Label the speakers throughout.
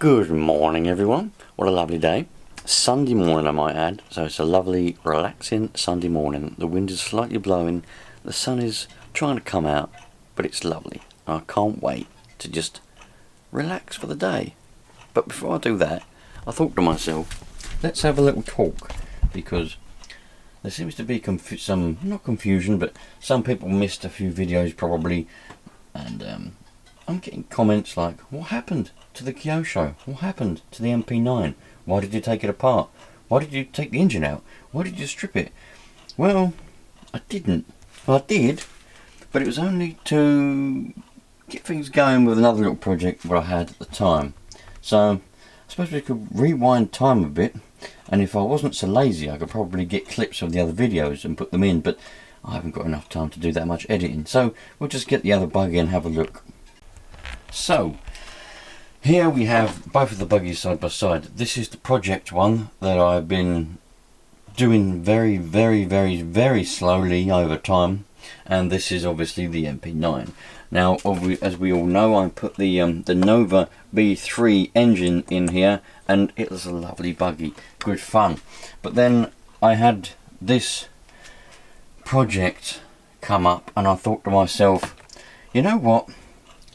Speaker 1: Good morning everyone, what a lovely day. Sunday morning I might add, so it's a lovely relaxing Sunday morning. The wind is slightly blowing, the sun is trying to come out, but it's lovely. I can't wait to just relax for the day. But before I do that, I thought to myself, let's have a little talk, because there seems to be some, not confusion, but some people missed a few videos probably, and I'm getting comments like, what happened to the Kyosho? What happened to the MP9? Why did you take it apart? Why did you take the engine out? Why did you strip it? Well, I didn't. Well, I did, but it was only to get things going with another little project that I had at the time. So, I suppose we could rewind time a bit, and if I wasn't so lazy, I could probably get clips of the other videos and put them in, but I haven't got enough time to do that much editing. So, we'll just get the other buggy and have a look. So, here we have both of the buggies side by side. This is the project one that I've been doing very slowly over time, and this is obviously the MP9. Now, as we all know, I put the Nova B3 engine in here, and it was a lovely buggy, good fun. But then I had this project come up, and I thought to myself, you know what?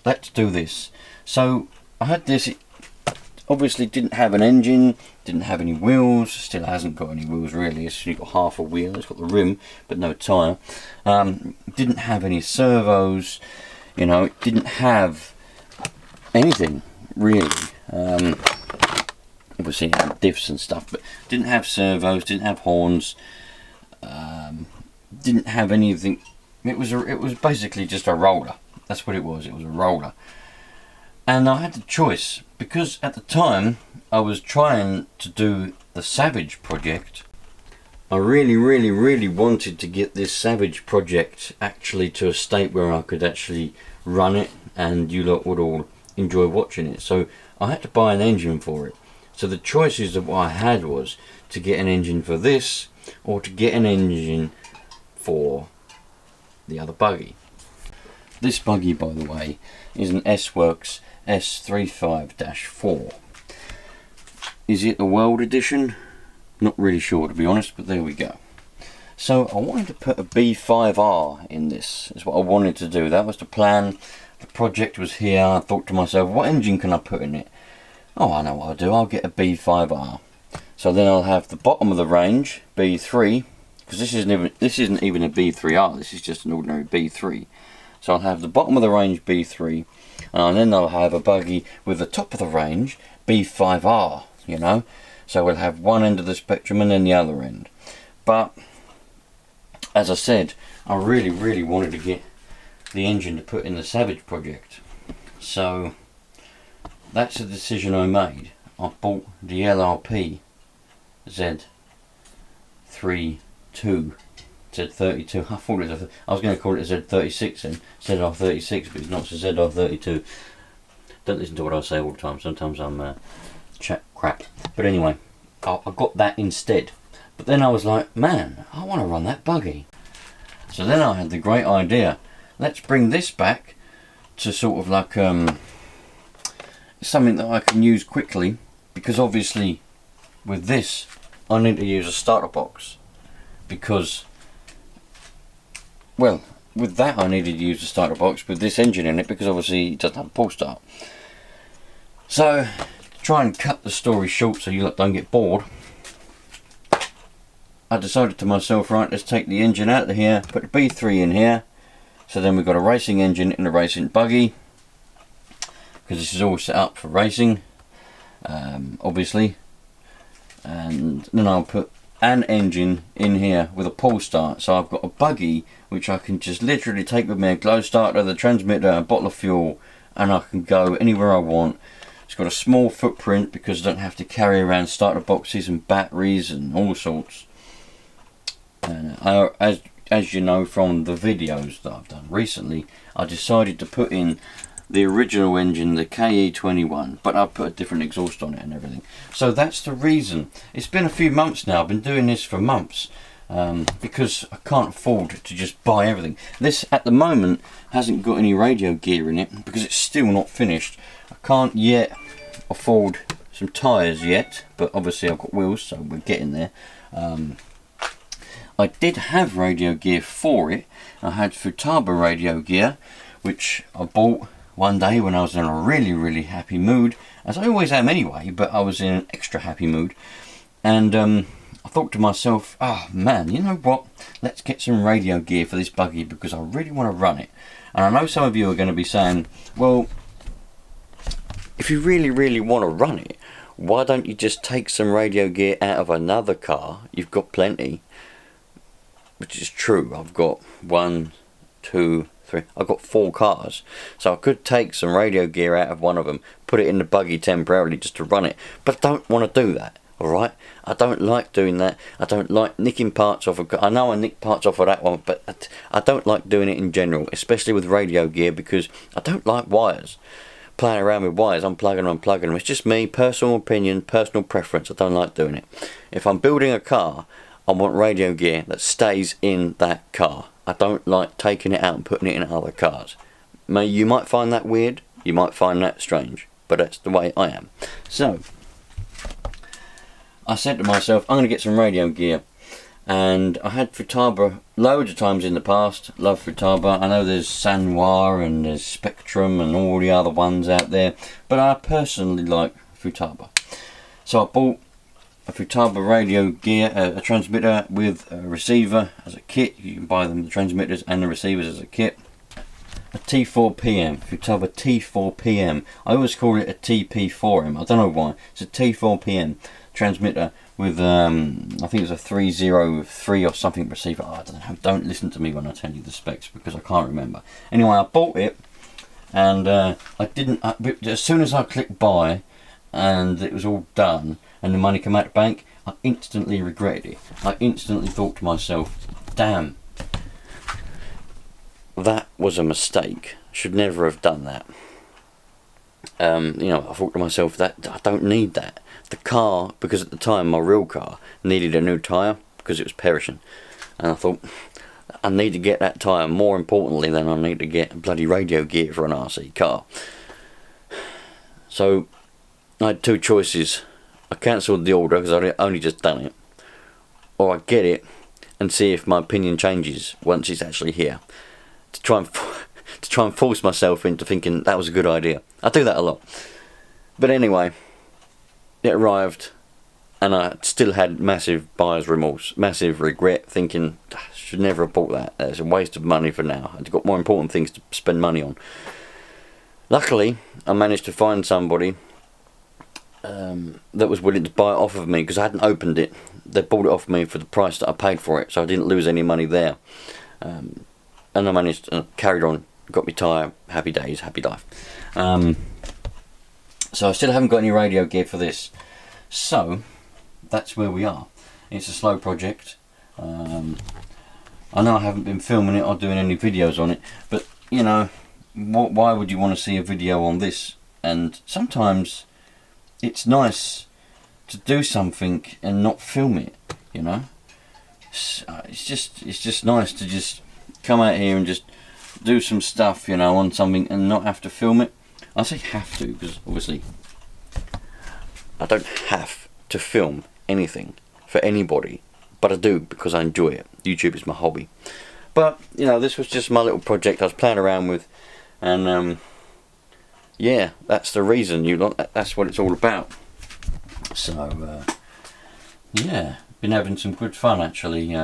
Speaker 1: Let's do this. So I had this, it obviously didn't have an engine, didn't have any wheels, still hasn't got any wheels really, it's only got half a wheel, it's got the rim but no tyre. Didn't have any servos, you know, it didn't have anything really. Obviously it had diffs and stuff, but didn't have servos, didn't have horns, didn't have anything. It was basically just a roller. That's what it was a roller. And I had the choice, because at the time I was trying to do the Savage project. I really wanted to get this Savage project actually to a state where I could actually run it and you lot would all enjoy watching it. So I had to buy an engine for it. So the choices of what I had was to get an engine for this or to get an engine for the other buggy. This buggy, by the way, is an S-Works S35-4. Is it the World Edition? Not really sure, to be honest, but there we go. So I wanted to put a B5R in this, is what I wanted to do. That was the plan. The project was here. I thought to myself, what engine can I put in it? Oh, I know what I'll do. I'll get a B5R. So then I'll have the bottom of the range, B3, because this isn't even a B3R, this is just an ordinary B3. So I'll have the bottom of the range B3, and then I'll have a buggy with the top of the range B5R, you know. So we'll have one end of the spectrum and then the other end. But as I said, I really wanted to get the engine to put in the Savage project. So that's a decision I made. I bought the LRP Z32. Z32. I thought it was I was going to call it a Z36 and ZR36, but it's not, it's a ZR32. Don't listen to what I say all the time. Sometimes I'm chat crap. But anyway, I got that instead. But then I was like, man, I want to run that buggy. So then I had the great idea. Let's bring this back to sort of like something that I can use quickly, because obviously with this I need to use a starter box, because, well, with that I needed to use the starter box with this engine in it, because obviously it doesn't have a pull start. So, to try and cut the story short so you lot don't get bored, I decided to myself, right, let's take the engine out of here, put the B3 in here, so then we've got a racing engine in a racing buggy, because this is all set up for racing, obviously, and then I'll put an engine in here with a pull start, so I've got a buggy which I can just literally take with me, a glow starter, the transmitter, a bottle of fuel, and I can go anywhere I want. It's got a small footprint because I don't have to carry around starter boxes and batteries and all sorts. And as you know from the videos that I've done recently, I decided to put in the original engine, the KE21, but I've put a different exhaust on it and everything. So that's the reason. It's been a few months now, I've been doing this for months, because I can't afford to just buy everything. This at the moment hasn't got any radio gear in it because it's still not finished. I can't yet afford some tyres yet, but obviously I've got wheels, so we're getting there. I did have radio gear for it. I had Futaba radio gear, which I bought one day when I was in a really happy mood, as I always am anyway, but I was in an extra happy mood. And I thought to myself, oh man, you know what, let's get some radio gear for this buggy because I really want to run it. And I know some of you are going to be saying, well, if you really want to run it, why don't you just take some radio gear out of another car? You've got plenty. Which is true. I've got 1, 2, 3. I've got 4 cars, so I could take some radio gear out of one of them, put it in the buggy temporarily just to run it. But I don't want to do that. All right. I don't like doing that. I don't like nicking parts off. I know I nicked parts off of that one, but I don't like doing it in general, especially with radio gear, because I don't like wires. Playing around with wires, unplugging and unplugging them. It's just me, personal opinion, personal preference. I don't like doing it. If I'm building a car, I want radio gear that stays in that car. I don't like taking it out and putting it in other cars. You might find that weird, you might find that strange, but that's the way I am. So, I said to myself, I'm going to get some radio gear. And I had Futaba loads of times in the past. Love Futaba. I know there's Sanwa and there's Spectrum and all the other ones out there, but I personally like Futaba. So I bought a Futaba radio gear, a transmitter with a receiver as a kit. You can buy them, the transmitters and the receivers, as a kit. A T4PM, Futaba T4PM. I always call it a TP4M. I don't know why. It's a T4PM transmitter with I think it's a 303 or something receiver. Oh, I don't know. Don't listen to me when I tell you the specs because I can't remember. Anyway, I bought it and I didn't. As soon as I clicked buy and it was all done and the money came out of the bank, I instantly regretted it. I instantly thought to myself, damn, that was a mistake. Should never have done that. You know, I thought to myself that I don't need that. The car, because at the time my real car needed a new tyre because it was perishing, and I thought I need to get that tyre more importantly than I need to get bloody radio gear for an RC car. So I had two choices. I cancelled the order because I'd only just done it, or I get it and see if my opinion changes once it's actually here, to try and force myself into thinking that was a good idea. I do that a lot. But anyway, it arrived and I still had massive buyer's remorse, massive regret, thinking I should never have bought that. It's a waste of money for now. I've got more important things to spend money on. Luckily, I managed to find somebody that was willing to buy it off of me because I hadn't opened it. They bought it off me for the price that I paid for it, so I didn't lose any money there. And I managed to carried on, got my tyre, happy days, happy life. So I still haven't got any radio gear for this. So that's where we are. It's a slow project. I know I haven't been filming it or doing any videos on it, but you know, why would you want to see a video on this? And sometimes it's nice to do something and not film it, you know. It's just nice to just come out here and just do some stuff, you know, on something and not have to film it. I say have to because obviously I don't have to film anything for anybody, but I do because I enjoy it. YouTube is my hobby. But you know, this was just my little project I was playing around with, and yeah, that's the reason. That's what it's all about. So yeah, been having some good fun actually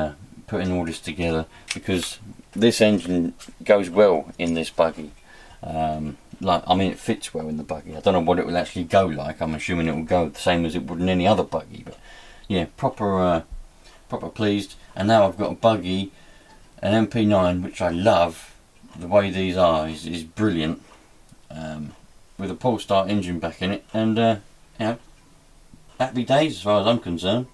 Speaker 1: putting all this together, because this engine goes well in this buggy. I mean, it fits well in the buggy. I don't know what it will actually go like. I'm assuming it will go the same as it would in any other buggy. But yeah, proper pleased. And now I've got a buggy, an MP9, which I love. The way these are is brilliant. With a pull start engine back in it, and you know, happy days as far as I'm concerned.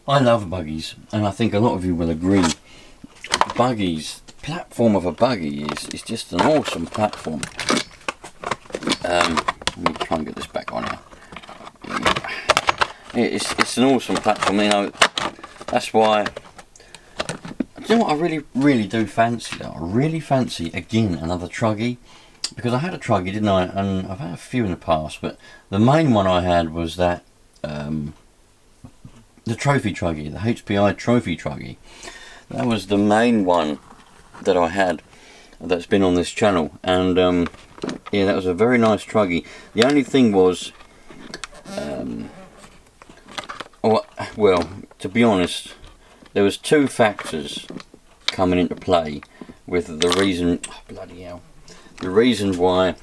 Speaker 1: I love buggies, and I think a lot of you will agree. Buggies, platform of a buggy is just an awesome platform. Let me try and get this back on here. It's an awesome platform, you know. That's why. Do you know what I really do fancy though? I really fancy again another Truggy, because I had a Truggy, didn't I? And I've had a few in the past, but the main one I had was that the trophy Truggy, the HPI trophy Truggy. That was the main one that I had that's been on this channel, and yeah, that was a very nice Truggy. The only thing was, well, to be honest, there was two factors coming into play with the reason. Oh, bloody hell! The reason why.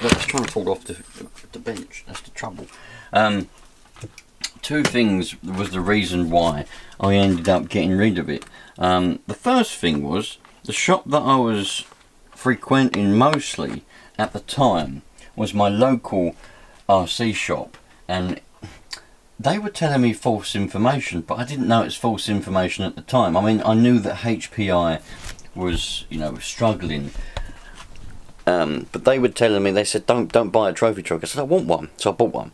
Speaker 1: Look, it's trying to fall off the bench. That's the trouble. Two things was the reason why I ended up getting rid of it. The first thing was the shop that I was frequenting mostly at the time was my local RC shop, and they were telling me false information, but I didn't know it's false information at the time. I mean, I knew that HPI was, you know, struggling, but they were telling me, they said, don't buy a trophy truck. I said, I want one, so I bought one.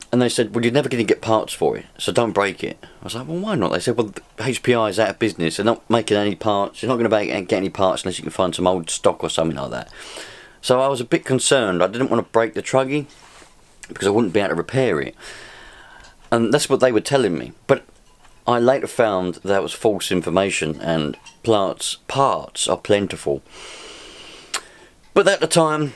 Speaker 1: And they said, well, you're never going to get parts for it, so don't break it. I was like, well, why not? They said, well, HPI is out of business. They're not making any parts. You're not going to get any parts unless you can find some old stock or something like that. So I was a bit concerned. I didn't want to break the Truggy because I wouldn't be able to repair it. And that's what they were telling me. But I later found that was false information, and parts are plentiful. But at the time,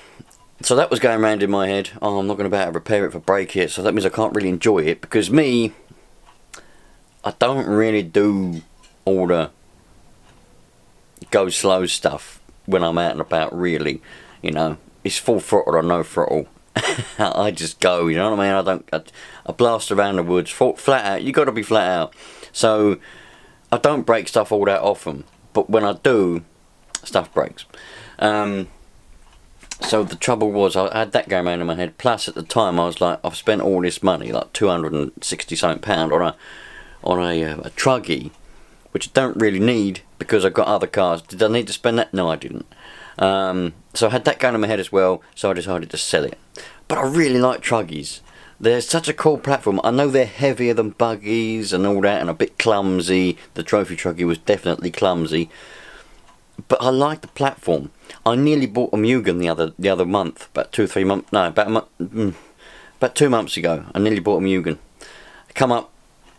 Speaker 1: so that was going around in my head. Oh, I'm not going to be able to repair it if I break it, so that means I can't really enjoy it, because me, I don't really do all the go slow stuff when I'm out and about, really. You know, it's full throttle or no throttle. I just go, you know what I mean? I blast around the woods, flat out. You got to be flat out. So I don't break stuff all that often, but when I do, stuff breaks. So the trouble was, I had that going around in my head. Plus, at the time, I was like, I've spent all this money, like £260 something on a Truggy, which I don't really need because I've got other cars. Did I need to spend that? No, I didn't. So I had that going in my head as well. So I decided to sell it. But I really like Truggies. They're such a cool platform. I know they're heavier than buggies and all that, and a bit clumsy. The trophy Truggy was definitely clumsy. But I like the platform. I nearly bought a Mugen the other month, about 2 months about 2 months ago. I nearly bought a Mugen. I come up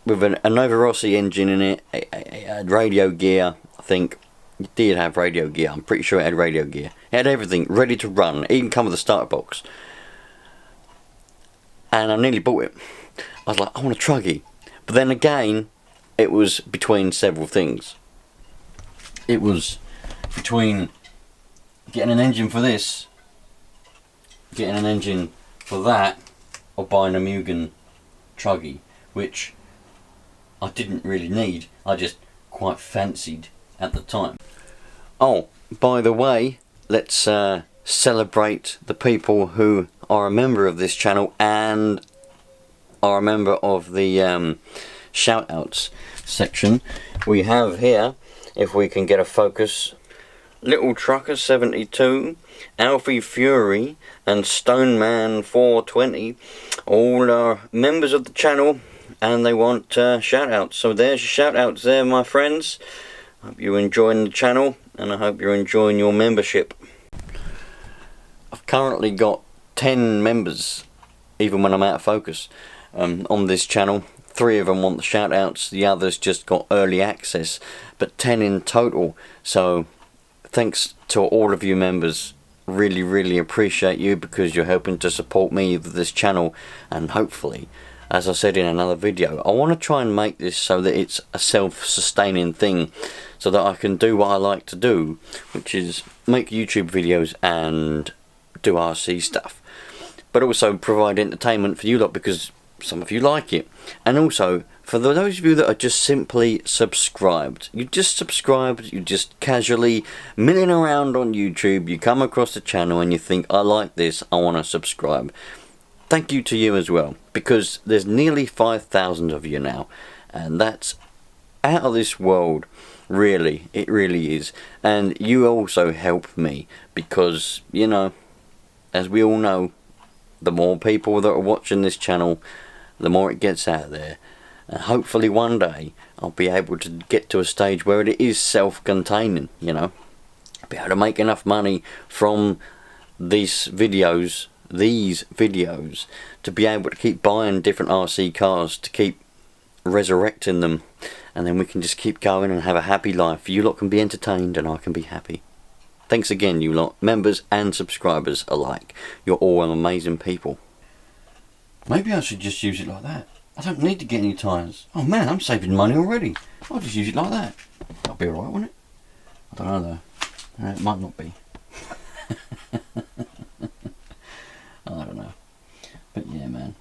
Speaker 1: with a Nova Rossi engine in it, a radio gear. I think it did have radio gear. I'm pretty sure it had radio gear. It had everything ready to run. It even come with a starter box. And I nearly bought it. I was like, I want a Truggy. But then again, it was between several things. It was between getting an engine for this, getting an engine for that, or buying a Mugen Truggy, which I didn't really need. I just quite fancied at the time. Oh, by the way, let's celebrate the people who are a member of this channel and are a member of the shoutouts section. We have here, if we can get a focus, Little Trucker 72, Alfie Fury, and Stoneman 420. All are members of the channel, and they want shoutouts. So there's your shoutouts there, my friends. Hope you're enjoying the channel, and I hope you're enjoying your membership. I've currently got 10 members, even when I'm out of focus, on this channel. 3 of them want the shoutouts, the others just got early access, but 10 in total. So thanks to all of you members. Really appreciate you, because you're helping to support me with this channel, and hopefully, as I said in another video, I want to try and make this so that it's a self-sustaining thing, so that I can do what I like to do, which is make YouTube videos and do RC stuff, but also provide entertainment for you lot, because some of you like it. And also for those of you that are just simply subscribed, you just subscribed, you just casually milling around on YouTube, you come across the channel and you think, I like this, I want to subscribe. Thank you to you as well, because there's nearly 5,000 of you now, and that's out of this world. Really, it really is. And you also help me, because, you know, as we all know, the more people that are watching this channel, the more it gets out there. And hopefully one day I'll be able to get to a stage where it is self-containing, you know. Be able to make enough money from these videos to be able to keep buying different RC cars, to keep resurrecting them, and then we can just keep going and have a happy life. You lot can be entertained and I can be happy. Thanks again, you lot, members and subscribers alike. You're all amazing people. Maybe I should just use it like that. I don't need to get any tyres. Oh man, I'm saving money already. I'll just use it like that. That'll be alright, won't it? I don't know though. It might not be. I don't know. But yeah, man.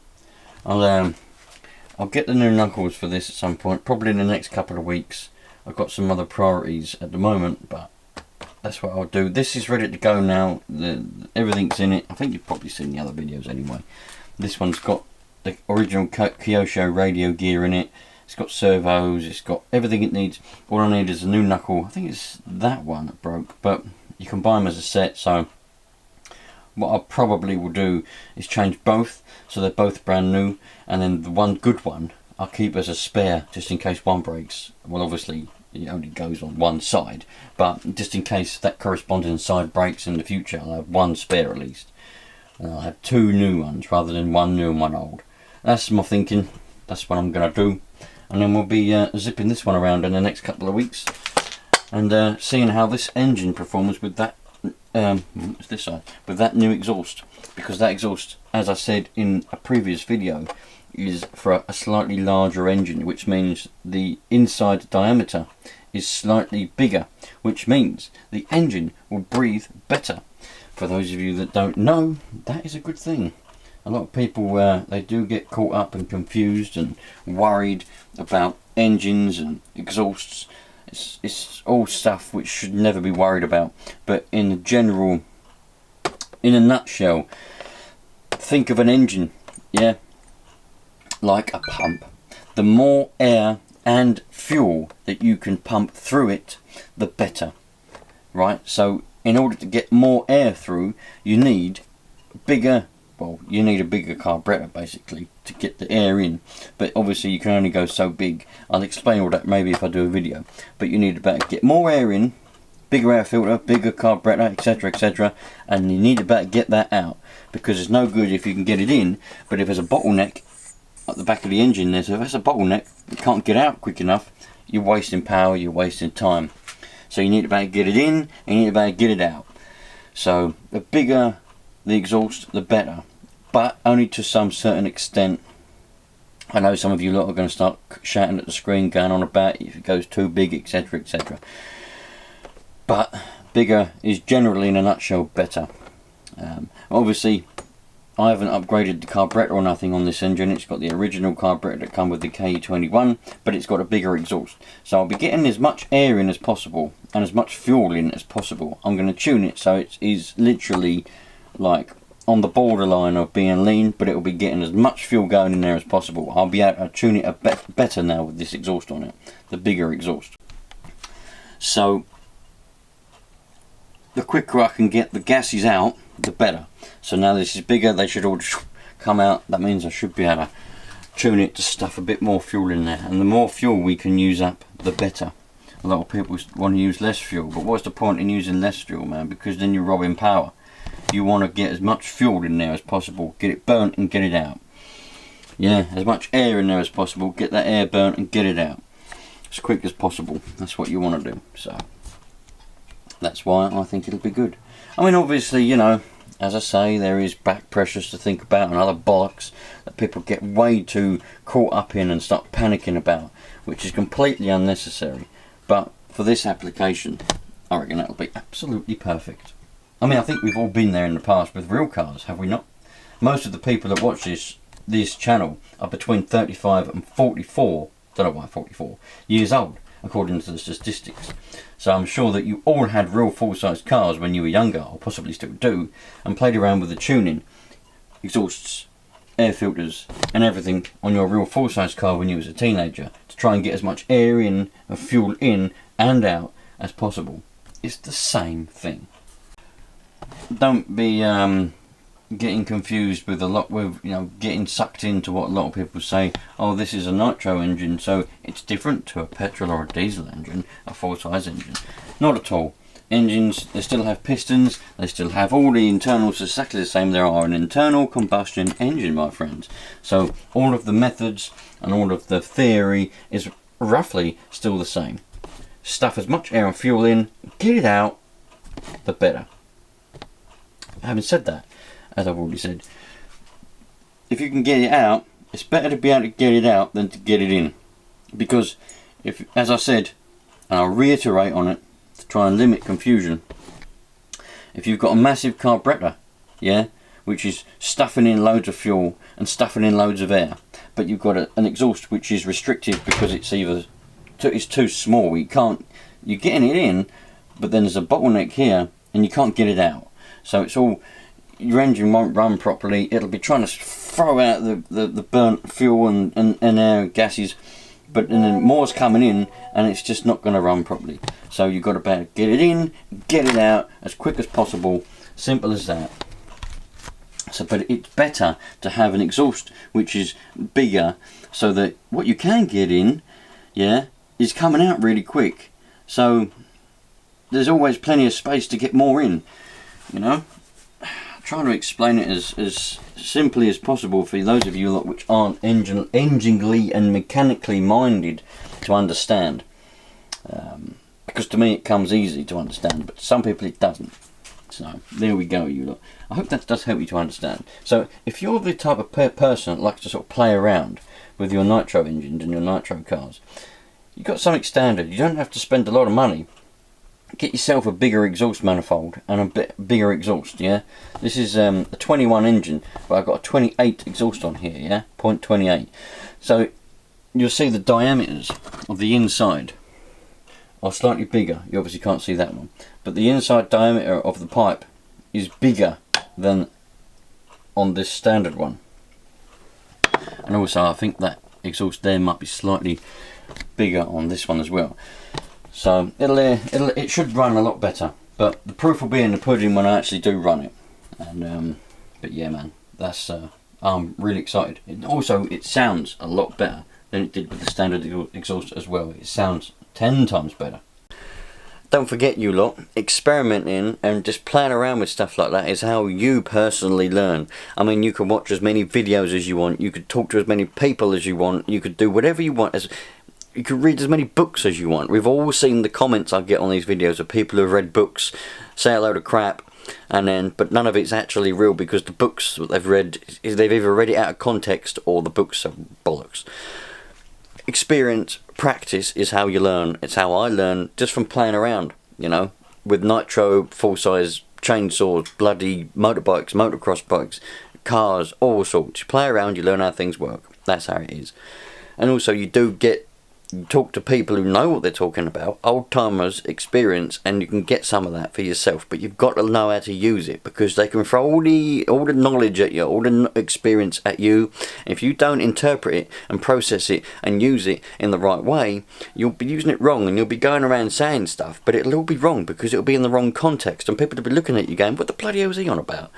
Speaker 1: I'll get the new knuckles for this at some point. Probably in the next couple of weeks. I've got some other priorities at the moment, but that's what I'll do. This is ready to go now. Everything's in it. I think you've probably seen the other videos anyway. This one's got the original Kyosho radio gear in it. It's got servos. It's got everything it needs. All I need is a new knuckle. I think it's that one that broke, but you can buy them as a set. So what I probably will do is change both, so they're both brand new, and then the one good one I'll keep as a spare, just in case one breaks. Well, obviously it only goes on one side, but just in case that corresponding side breaks in the future, I'll have one spare at least. And I'll have two new ones rather than one new and one old. That's my thinking. That's what I'm going to do. And then we'll be zipping this one around in the next couple of weeks, and seeing how this engine performs with that what's this side, with that new exhaust, because that exhaust, as I said in a previous video, is for a slightly larger engine, which means the inside diameter is slightly bigger, which means the engine will breathe better. For those of you that don't know, that is a good thing. A lot of people they do get caught up and confused and worried about engines and exhausts. It's all stuff which should never be worried about, but in a nutshell, think of an engine, yeah, like a pump. The more air and fuel that you can pump through it, the better, right? So in order to get more air through, you need a bigger carburetor basically to get the air in, but obviously you can only go so big. I'll explain all that maybe if I do a video, but you need to get more air in, bigger air filter, bigger carburetor, etc, etc, and you need to get that out, because it's no good if you can get it in, but if there's a bottleneck at the back of the engine there, so if there's a bottleneck, you can't get out quick enough, you're wasting power, you're wasting time. So you need to get it in, and you need to get it out. So the bigger the exhaust, the better, but only to some certain extent. I know some of you lot are going to start shouting at the screen, going on about if it goes too big, etc, etc. But bigger is generally, in a nutshell, better. Obviously, I haven't upgraded the carburetor or nothing on this engine. It's got the original carburetor that come with the KE21, but it's got a bigger exhaust. So I'll be getting as much air in as possible and as much fuel in as possible. I'm going to tune it so it is literally like on the borderline of being lean, but it will be getting as much fuel going in there as possible. I'll be able to tune it better now with this exhaust on it, the bigger exhaust. So the quicker I can get the gases out, the better. So now this is bigger, they should all come out. That means I should be able to tune it to stuff a bit more fuel in there, and the more fuel we can use up, the better. A lot of people want to use less fuel, but what's the point in using less fuel, man? Because then you're robbing power. You want to get as much fuel in there as possible, get it burnt and get it out. Yeah, as much air in there as possible, get that air burnt and get it out as quick as possible. That's what you want to do. So that's why I think it'll be good. I mean, obviously, you know, as I say, there is back pressures to think about and other bollocks that people get way too caught up in and start panicking about, which is completely unnecessary. But for this application, I reckon that'll be absolutely perfect. I mean, I think we've all been there in the past with real cars, have we not? Most of the people that watch this channel are between 35 and 44, don't know why 44, years old, according to the statistics. So I'm sure that you all had real full-size cars when you were younger, or possibly still do, and played around with the tuning, exhausts, air filters, and everything on your real full-size car when you was a teenager, to try and get as much air in and fuel in and out as possible. It's the same thing. Don't be getting confused with getting sucked into what a lot of people say. Oh, this is a nitro engine, so it's different to a petrol or a diesel engine, a full-size engine. Not at all. engines, they still have pistons, they still have all the internals exactly the same. There are an internal combustion engine, my friends. So all of the methods and all of the theory is roughly still the same. Stuff as much air and fuel in, get it out, the better. Having said that, as I've already said, if you can get it out, it's better to be able to get it out than to get it in. Because if, as I said, and I'll reiterate on it to try and limit confusion, if you've got a massive carburetor, yeah, which is stuffing in loads of fuel and stuffing in loads of air, but you've got an exhaust which is restrictive because it's either it's too small, you're getting it in, but then there's a bottleneck here and you can't get it out. So it's all, your engine won't run properly. It'll be trying to throw out the burnt fuel and air gases, but then more's coming in and it's just not going to run properly. So you've got to get it in, get it out as quick as possible. Simple as that. So, but it's better to have an exhaust which is bigger, so that what you can get in, yeah, is coming out really quick. So there's always plenty of space to get more in, you know. Trying to explain it as simply as possible for those of you lot which aren't enginely and mechanically minded to understand, because to me it comes easy to understand, but some people it doesn't. So there we go, you lot. I hope that does help you to understand. So if you're the type of person that likes to sort of play around with your nitro engines and your nitro cars, you've got something standard. You don't have to spend a lot of money. Get yourself a bigger exhaust manifold and a bit bigger exhaust, yeah. This is a 21 engine, but I've got a 28 exhaust on here, yeah, 0.28. So you'll see the diameters of the inside are slightly bigger. You obviously can't see that one, but the inside diameter of the pipe is bigger than on this standard one. And also I think that exhaust there might be slightly bigger on this one as well. So it should run a lot better, but the proof will be in the pudding when I actually do run it. And but yeah, man, that's I'm really excited. It sounds a lot better than it did with the standard exhaust as well. It sounds 10 times better. Don't forget, you lot, experimenting and just playing around with stuff like that is how you personally learn. I mean, you can watch as many videos as you want, you could talk to as many people as you want, you could do whatever you want, you could read as many books as you want. We've all seen the comments I get on these videos of people who have read books, say a load of crap, but none of it's actually real because the books that they've read, they've either read it out of context or the books are bollocks. Experience, practice is how you learn. It's how I learn, just from playing around, you know, with nitro, full-size chainsaws, bloody motorbikes, motocross bikes, cars, all sorts. You play around, you learn how things work. That's how it is. And also you talk to people who know what they're talking about, old timers, experience, and you can get some of that for yourself. But you've got to know how to use it, because they can throw all the knowledge at you, all the experience at you. If you don't interpret it and process it and use it in the right way, you'll be using it wrong, and you'll be going around saying stuff, but it'll all be wrong because it'll be in the wrong context, and people will be looking at you going, what the bloody hell is he on about?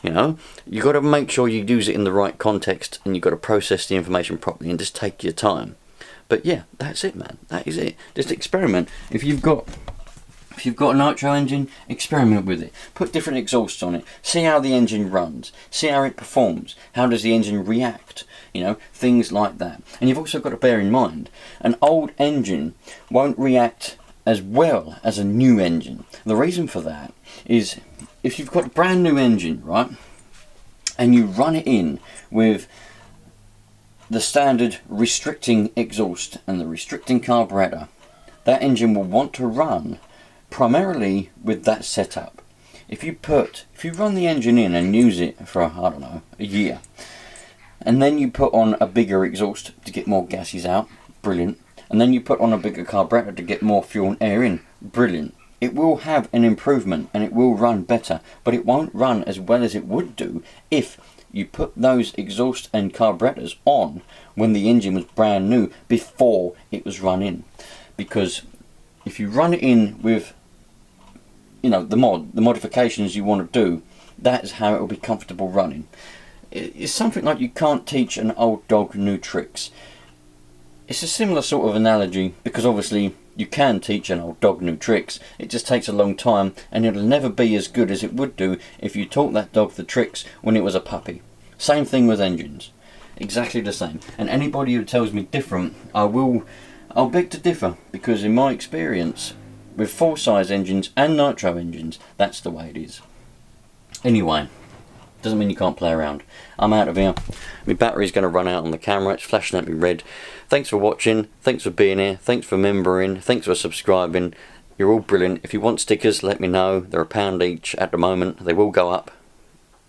Speaker 1: You know, you've got to make sure you use it in the right context, and you've got to process the information properly and just take your time. But yeah, that's it, man. That is it. Just experiment. If you've got a nitro engine, experiment with it. Put different exhausts on it. See how the engine runs. See how it performs. How does the engine react? You know, things like that. And you've also got to bear in mind, an old engine won't react as well as a new engine. The reason for that is if you've got a brand new engine, right, and you run it in with the standard restricting exhaust and the restricting carburetor, that engine will want to run primarily with that setup. If you run the engine in and use it for, I don't know, a year, and then you put on a bigger exhaust to get more gases out, brilliant, and then you put on a bigger carburetor to get more fuel and air in, brilliant. It will have an improvement and it will run better, but it won't run as well as it would do if you put those exhaust and carburetors on when the engine was brand new, before it was run in. Because if you run it in with, you know, the modifications you want to do, that's how it will be comfortable running. It's something like you can't teach an old dog new tricks. It's a similar sort of analogy, because obviously You can teach an old dog new tricks, it just takes a long time, and it'll never be as good as it would do if you taught that dog the tricks when it was a puppy. Same thing with engines. Exactly the same. And anybody who tells me different, I'll beg to differ, because in my experience, with full-size engines and nitro engines, that's the way it is. Anyway, doesn't mean you can't play around. I'm out of here. My battery's going to run out on the camera. It's flashing at me red. Thanks for watching. Thanks for being here. Thanks for remembering. Thanks for subscribing. You're all brilliant. If you want stickers, let me know. They're £1 each at the moment. They will go up.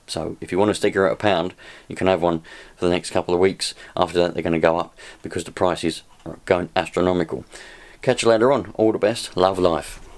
Speaker 1: So if you want a sticker at £1, you can have one for the next couple of weeks. After that, they're going to go up because the prices are going astronomical. Catch you later on. All the best. Love life.